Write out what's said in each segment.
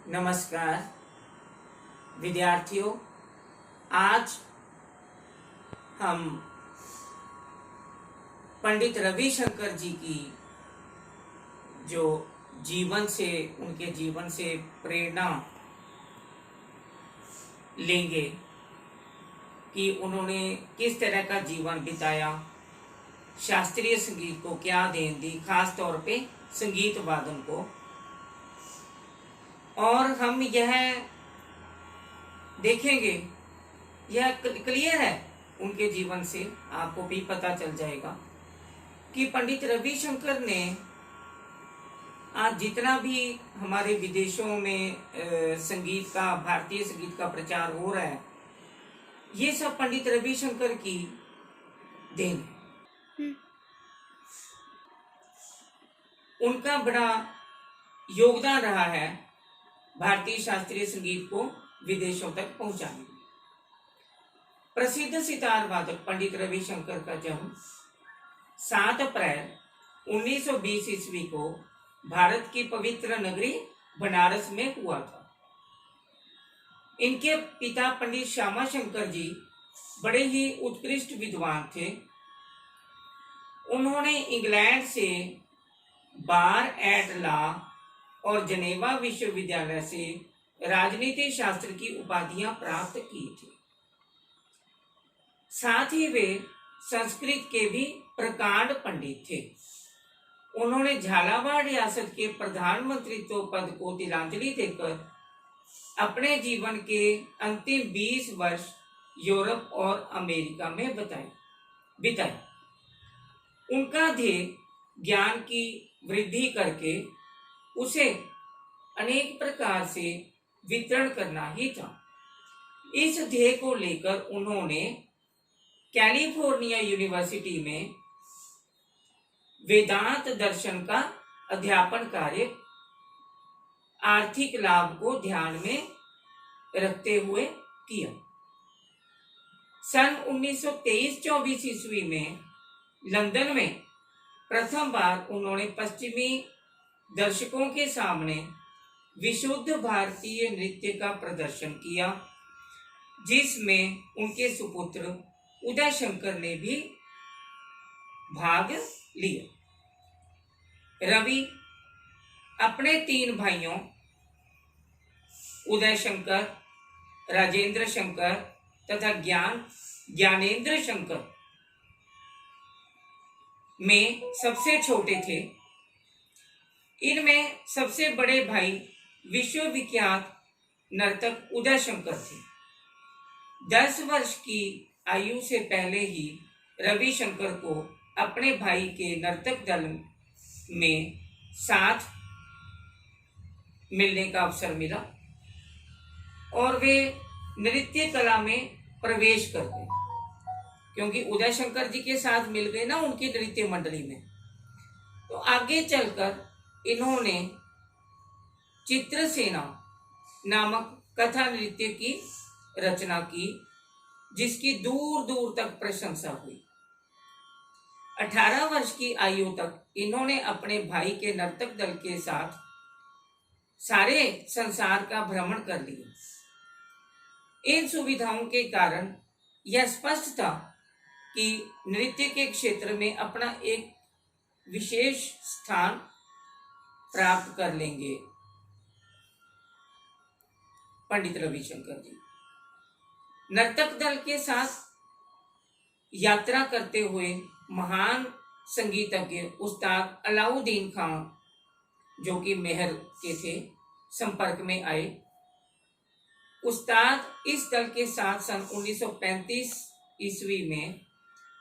नमस्कार विद्यार्थियों। आज हम पंडित रविशंकर जी की जो उनके जीवन से प्रेरणा लेंगे कि उन्होंने किस तरह का जीवन बिताया, शास्त्रीय संगीत को क्या देन दी, खास तौर पे संगीत वादन को। और हम यह देखेंगे, यह क्लियर है उनके जीवन से, आपको भी पता चल जाएगा कि पंडित रविशंकर ने आज जितना भी हमारे विदेशों में संगीत का, भारतीय संगीत का प्रचार हो रहा है, ये सब पंडित रविशंकर की देन है। उनका बड़ा योगदान रहा है भारतीय शास्त्रीय संगीत को विदेशों तक पहुंचाने में। प्रसिद्ध सितार वादक पंडित रविशंकर का जन्म 7 अप्रैल 1920 ईस्वी को भारत की पवित्र नगरी बनारस में हुआ था। इनके पिता पंडित श्यामा शंकर जी बड़े ही उत्कृष्ट विद्वान थे। उन्होंने इंग्लैंड से बार एट लॉ और जनेवा विश्वविद्यालय से राजनीति शास्त्र की उपाधियां प्राप्त की थी। साथ ही वे संस्कृत के भी प्रकांड पंडित थे। उन्होंने झालावाड़ रियासत के प्रधानमंत्रित्व पद को तिलांजलि देकर अपने जीवन के अंतिम 20 वर्ष यूरोप और अमेरिका में बिताए। उनका ध्येय ज्ञान की वृद्धि करके उसे अनेक प्रकार से वितरण करना ही था। इस ध्येय को लेकर उन्होंने कैलिफोर्निया यूनिवर्सिटी में वेदांत दर्शन का अध्यापन कार्य आर्थिक लाभ को ध्यान में रखते हुए किया। सन 1923-24 ईस्वी में लंदन में प्रथम बार उन्होंने पश्चिमी दर्शकों के सामने विशुद्ध भारतीय नृत्य का प्रदर्शन किया, जिसमें उनके सुपुत्र उदय शंकर ने भी भाग लिया। रवि अपने 3 भाइयों उदय शंकर, राजेंद्र शंकर तथा ज्ञानेंद्र शंकर में सबसे छोटे थे। इनमें सबसे बड़े भाई विश्वविख्यात नर्तक उदय शंकर थे। 10 वर्ष की आयु से पहले ही रविशंकर को अपने भाई के नर्तक दल में साथ मिलने का अवसर मिला और वे नृत्य कला में प्रवेश कर गए, क्योंकि उदय शंकर जी के साथ मिल गए ना उनकी नृत्य मंडली में। तो आगे चलकर इन्होंने चित्रसेना नामक कथा नृत्य की रचना की, जिसकी दूर दूर तक प्रशंसा हुई। 18 वर्ष की आयु तक इन्होंने अपने भाई के नर्तक दल के साथ सारे संसार का भ्रमण कर लिया। इन सुविधाओं के कारण यह स्पष्ट था कि नृत्य के क्षेत्र में अपना एक विशेष स्थान प्राप्त कर लेंगे पंडित रविशंकर जी। नर्तक दल के साथ यात्रा करते हुए महान संगीतज्ञ उस्ताद अलाउद्दीन खान, जो कि मेहर के थे, संपर्क में आए। उस्ताद इस दल के साथ सन 1935 ईस्वी में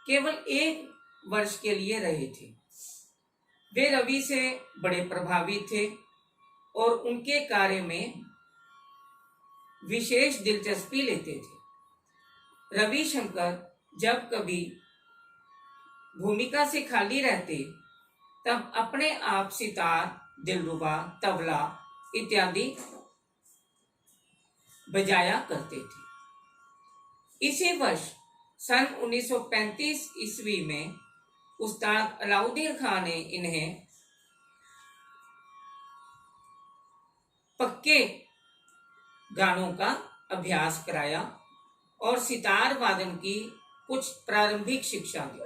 केवल 1 वर्ष के लिए रहे थे। वे रवि से बड़े प्रभावित थे और उनके कार्य में विशेष दिलचस्पी लेते थे। रविशंकर जब कभी भूमिका से खाली रहते तब अपने आप सितार, दिलरुबा, तबला इत्यादि बजाया करते थे। इसी वर्ष सन 1935 ईस्वी में उस्ताद अलाउद्दीन खान ने इन्हें पक्के गानों का अभ्यास कराया और सितार वादन की कुछ प्रारंभिक शिक्षा दी।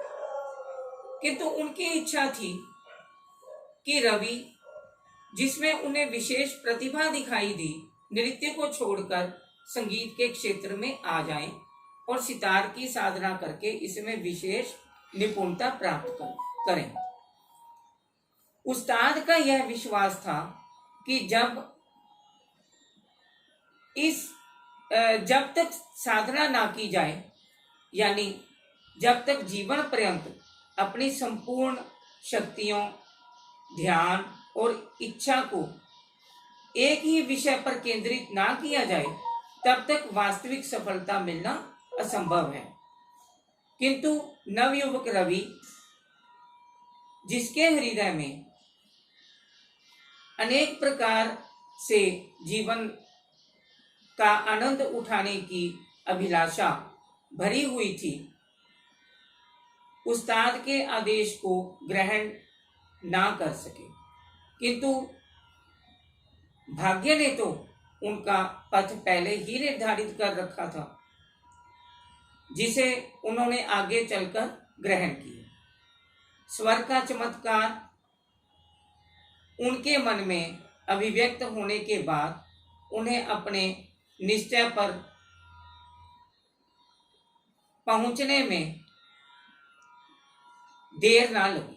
किंतु उनकी इच्छा थी कि रवि, जिसमें उन्हें विशेष प्रतिभा दिखाई दी, नृत्य को छोड़कर संगीत के क्षेत्र में आ जाएं और सितार की साधना करके इसमें विशेष निपुणता प्राप्त करें। उस्ताद का यह विश्वास था कि जब तक साधना ना की जाए, यानी जब तक जीवन पर्यंत अपनी संपूर्ण शक्तियों, ध्यान और इच्छा को एक ही विषय पर केंद्रित ना किया जाए, तब तक वास्तविक सफलता मिलना असंभव है। किंतु नवयुवक रवि, जिसके हृदय में अनेक प्रकार से जीवन का आनंद उठाने की अभिलाषा भरी हुई थी, उस्ताद के आदेश को ग्रहण ना कर सके। किंतु भाग्य ने तो उनका पथ पहले ही निर्धारित कर रखा था, जिसे उन्होंने आगे चलकर ग्रहण किया। स्वर का चमत्कार उनके मन में अभिव्यक्त होने के बाद उन्हें अपने निश्चय पर पहुंचने में देर ना लगी।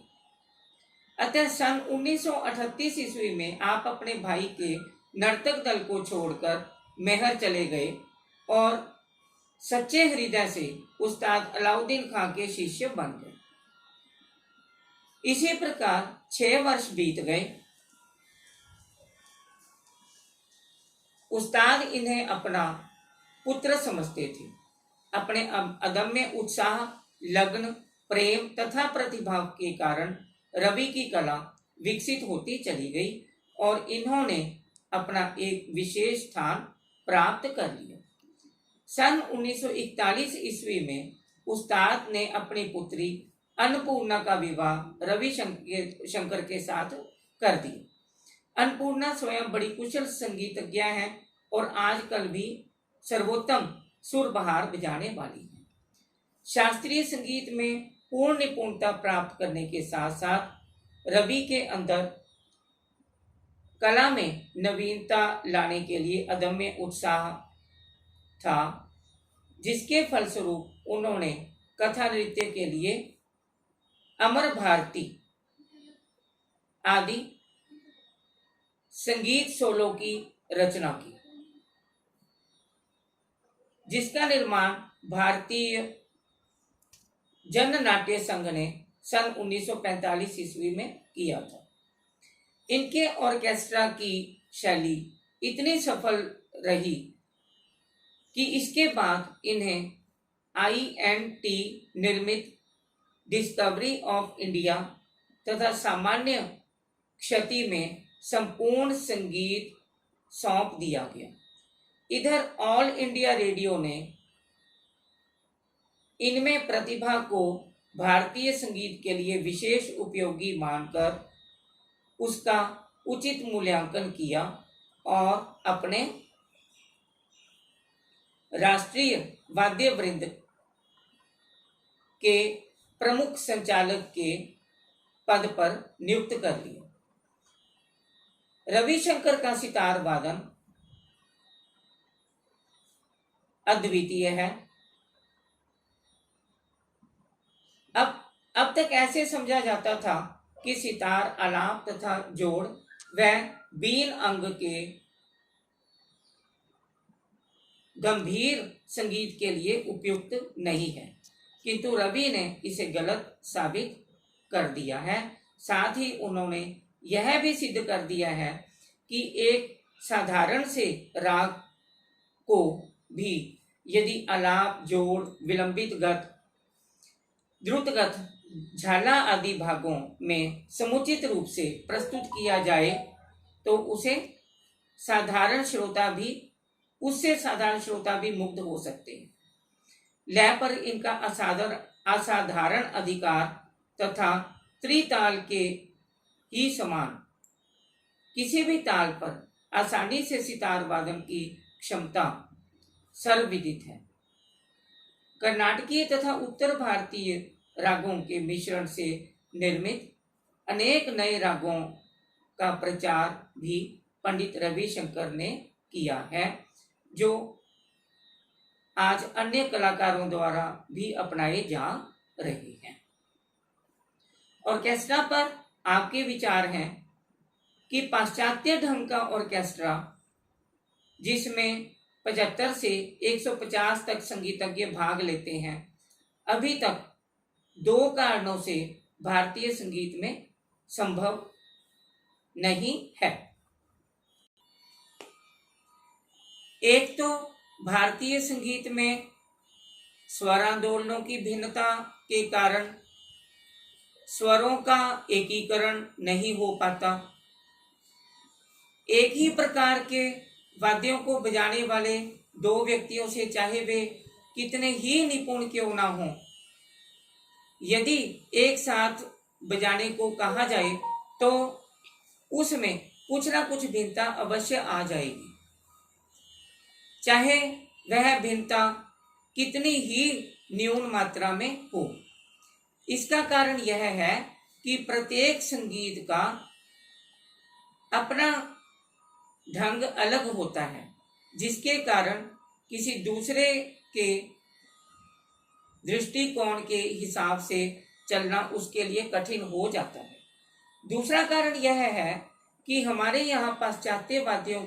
अतः सन 1938 ईस्वी में आप अपने भाई के नर्तक दल को छोड़कर मेहर चले गए और सच्चे हृदय से उस्ताद अलाउद्दीन खां के शिष्य बन गए। इसी प्रकार 6 वर्ष बीत गए। उस्ताद इन्हें अपना पुत्र समझते थे। अपने अदम्य उत्साह, लगन, प्रेम तथा प्रतिभा के कारण रवि की कला विकसित होती चली गई और इन्होंने अपना एक विशेष स्थान प्राप्त कर लिया। सन 1941 ईस्वी में उस्ताद ने अपनी पुत्री अन्नपूर्णा का विवाह रवि शंकर के साथ कर दिया। अन्नपूर्णा स्वयं बड़ी कुशल संगीतज्ञ हैं और आजकल भी सर्वोत्तम सुर बहार बजाने वाली है। शास्त्रीय संगीत में पूर्ण निपुणता प्राप्त करने के साथ साथ रवि के अंदर कला में नवीनता लाने के लिए अदम्य उत्साह था, जिसके फलस्वरूप उन्होंने कथा नृत्य के लिए अमर भारती आदि संगीत सोलो की रचना की, जिसका निर्माण भारतीय जन नाट्य संघ ने सन 1945 ईस्वी में किया था। इनके ऑर्केस्ट्रा की शैली इतनी सफल रही कि इसके बाद इन्हें INT निर्मित डिस्कवरी ऑफ इंडिया तथा सामान्य क्षति में संपूर्ण संगीत सौंप दिया गया। इधर ऑल इंडिया रेडियो ने इनमें प्रतिभा को भारतीय संगीत के लिए विशेष उपयोगी मानकर उसका उचित मूल्यांकन किया और अपने राष्ट्रीय वाद्य वृंद के प्रमुख संचालक के पद पर नियुक्त कर लिया। रविशंकर का सितार वादन अद्वितीय है। अब तक ऐसे समझा जाता था कि सितार आलाप तथा जोड़ व बीन अंग के गंभीर संगीत के लिए उपयुक्त नहीं है, किंतु रवि ने इसे गलत साबित कर दिया है। साथ ही उन्होंने यह भी सिद्ध कर दिया है कि एक साधारण से राग को भी यदि आलाप, जोड़, विलंबित गत, द्रुतगत, झाला आदि भागों में समुचित रूप से प्रस्तुत किया जाए तो उससे साधारण श्रोता भी मुग्ध हो सकते हैं। लय पर इनका असाधारण अधिकार तथा त्रिताल के ही समान किसी भी ताल पर आसानी से सितार वादन की क्षमता सर्वविदित है। कर्नाटकीय तथा उत्तर भारतीय रागों के मिश्रण से निर्मित अनेक नए रागों का प्रचार भी पंडित रविशंकर ने किया है, जो आज अन्य कलाकारों द्वारा भी अपनाए जा रहे हैं। ऑर्केस्ट्रा पर आपके विचार हैं कि पाश्चात्य ढंग का ऑर्केस्ट्रा, जिसमें 75 से 150 तक संगीतज्ञ भाग लेते हैं, अभी तक दो कारणों से भारतीय संगीत में संभव नहीं है। एक तो भारतीय संगीत में स्वरांदोलनों की भिन्नता के कारण स्वरों का एकीकरण नहीं हो पाता। एक ही प्रकार के वाद्यों को बजाने वाले दो व्यक्तियों से, चाहे वे कितने ही निपुण क्यों ना हों, यदि एक साथ बजाने को कहा जाए तो उसमें कुछ ना कुछ भिन्नता अवश्य आ जाएगी, चाहे वह भिन्नता कितनी ही न्यून मात्रा में हो। इसका कारण यह है कि प्रत्येक संगीत का अपना ढंग अलग होता है, जिसके कारण किसी दूसरे के दृष्टिकोण के हिसाब से चलना उसके लिए कठिन हो जाता है। दूसरा कारण यह है कि हमारे यहाँ पाश्चात्य वाद्यों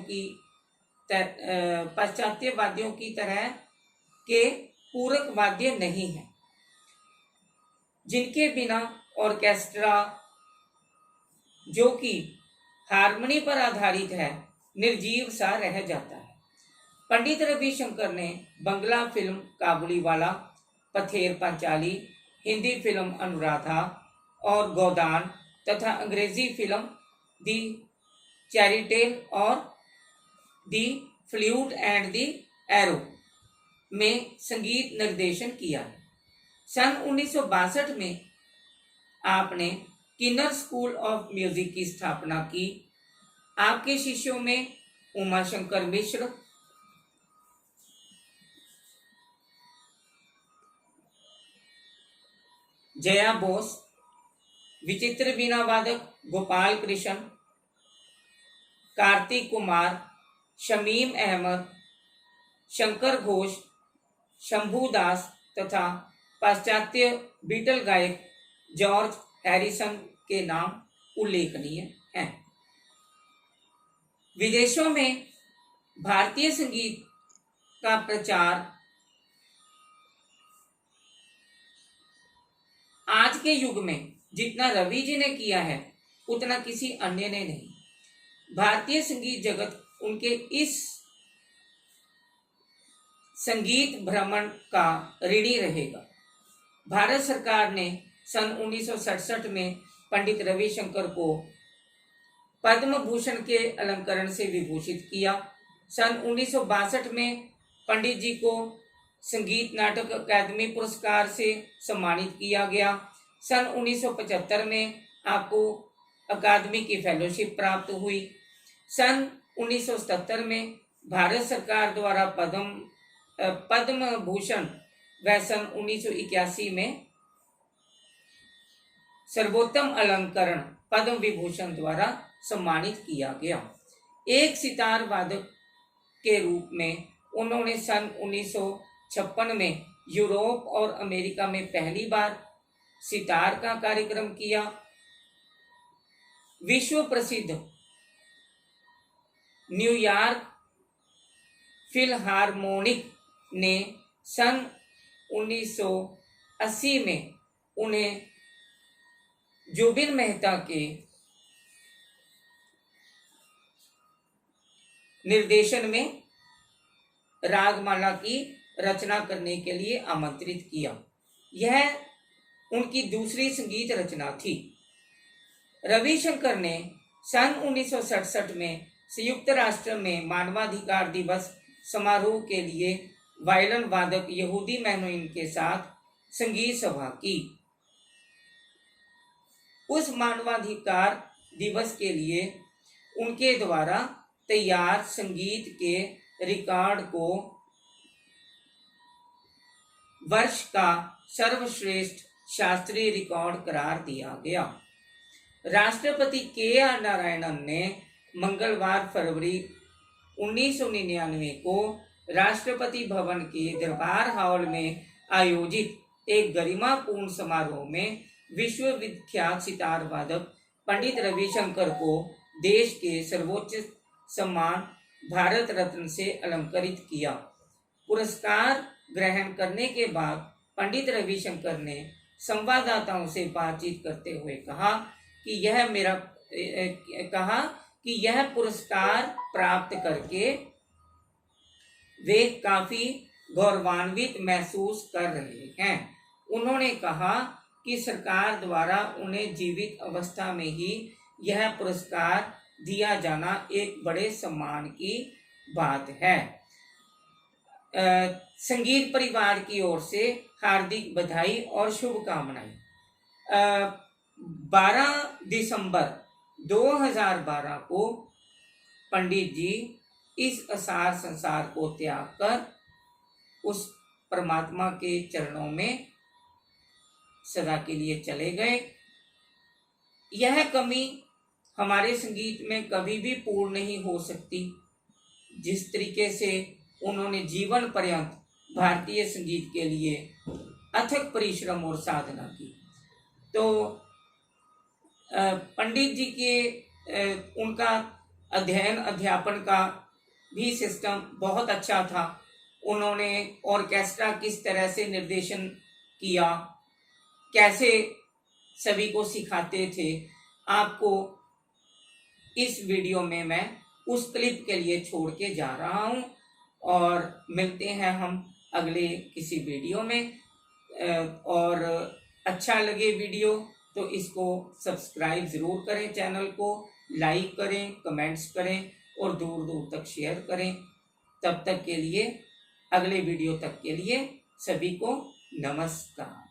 की तरह के पूरक वाद्य नहीं है, जिनके बिना ऑर्केस्ट्रा, जो कि हारमोनी पर आधारित है, निर्जीव सा रह जाता है। पंडित रविशंकर ने बंगला फिल्म काबुलीवाला, पथेर पांचाली, हिंदी फिल्म अनुराधा और गोदान तथा अंग्रेजी फिल्म दी चैरिटेल और दी फ्लूट एंड दी एरो में संगीत निर्देशन किया है। सन 1962 में आपने किन्नर स्कूल ऑफ म्यूजिक की स्थापना की। आपके शिष्यों में उमाशंकर मिश्र, जया बोस, विचित्र वीणा वादक गोपाल कृष्ण, कार्तिक कुमार, शमीम अहमद, शंकर घोष, शंभू दास तथा पाश्चात्य बीटल गायक जॉर्ज हैरिसन के नाम उल्लेखनीय हैं। विदेशों में भारतीय संगीत का प्रचार आज के युग में जितना रवि जी ने किया है, उतना किसी अन्य ने नहीं। भारतीय संगीत जगत उनके इस संगीत भ्रमण का ऋणी रहेगा। भारत सरकार ने सन 1967 में पंडित रविशंकर को पद्म भूषण के अलंकरण से विभूषित किया। सन 1962 में पंडित जी को संगीत नाटक अकादमी पुरस्कार से सम्मानित किया गया। सन 1975 में आपको अकादमी की फेलोशिप प्राप्त हुई। सन 1977 में भारत सरकार द्वारा पद्म भूषण व सन 1981 में सर्वोत्तम अलंकरण पद्म विभूषण द्वारा सम्मानित किया गया। एक सितार वादक के रूप में उन्होंने सन 1956 में यूरोप और अमेरिका में पहली बार सितार का कार्यक्रम किया। विश्व प्रसिद्ध न्यूयॉर्क फिलहार्मोनिक ने सन 1980 में उन्हें जुबिन मेहता के निर्देशन में रागमाला की रचना करने के लिए आमंत्रित किया। यह उनकी दूसरी संगीत रचना थी। रविशंकर ने सन 1967 में संयुक्त राष्ट्र में मानवाधिकार दिवस समारोह के लिए वायलिन वादक यहूदी मेनोइन के साथ संगीत सभा की। उस मानवाधिकार दिवस के लिए उनके द्वारा तैयार संगीत के रिकॉर्ड को वर्ष का सर्वश्रेष्ठ शास्त्रीय रिकॉर्ड करार दिया गया। राष्ट्रपति के.आर. नारायणन ने मंगलवार फरवरी 1999 को राष्ट्रपति भवन के दरबार हॉल में आयोजित एक गरिमापूर्ण समारोह में विश्व विख्यात सितार वादक पंडित रविशंकर को देश के सर्वोच्च सम्मान भारत रत्न से अलंकृत किया। पुरस्कार ग्रहण करने के बाद पंडित रविशंकर ने संवाददाताओं से बातचीत करते हुए कहा कि यह पुरस्कार प्राप्त करके वे काफी गौरवान्वित महसूस कर रहे हैं। उन्होंने कहा कि सरकार द्वारा उन्हें जीवित अवस्था में ही यह पुरस्कार दिया जाना एक बड़े सम्मान की बात है। संगीत परिवार की ओर से हार्दिक बधाई और शुभकामनाएं। 12 दिसंबर 2012 को पंडित जी इस असार संसार को त्याग कर उस परमात्मा के चरणों में सदा के लिए चले गए। यह कमी हमारे संगीत में कभी भी पूर्ण नहीं हो सकती। जिस तरीके से उन्होंने जीवन पर्यंत भारतीय संगीत के लिए अथक परिश्रम और साधना की, तो पंडित जी के उनका अध्ययन अध्यापन का भी सिस्टम बहुत अच्छा था। उन्होंने ऑर्केस्ट्रा किस तरह से निर्देशन किया, कैसे सभी को सिखाते थे, आपको इस वीडियो में मैं उस क्लिप के लिए छोड़ के जा रहा हूं। और मिलते हैं हम अगले किसी वीडियो में। और अच्छा लगे वीडियो तो इसको सब्सक्राइब ज़रूर करें, चैनल को लाइक करें, कमेंट्स करें और दूर दूर तक शेयर करें। तब तक के लिए, अगले वीडियो तक के लिए सभी को नमस्कार।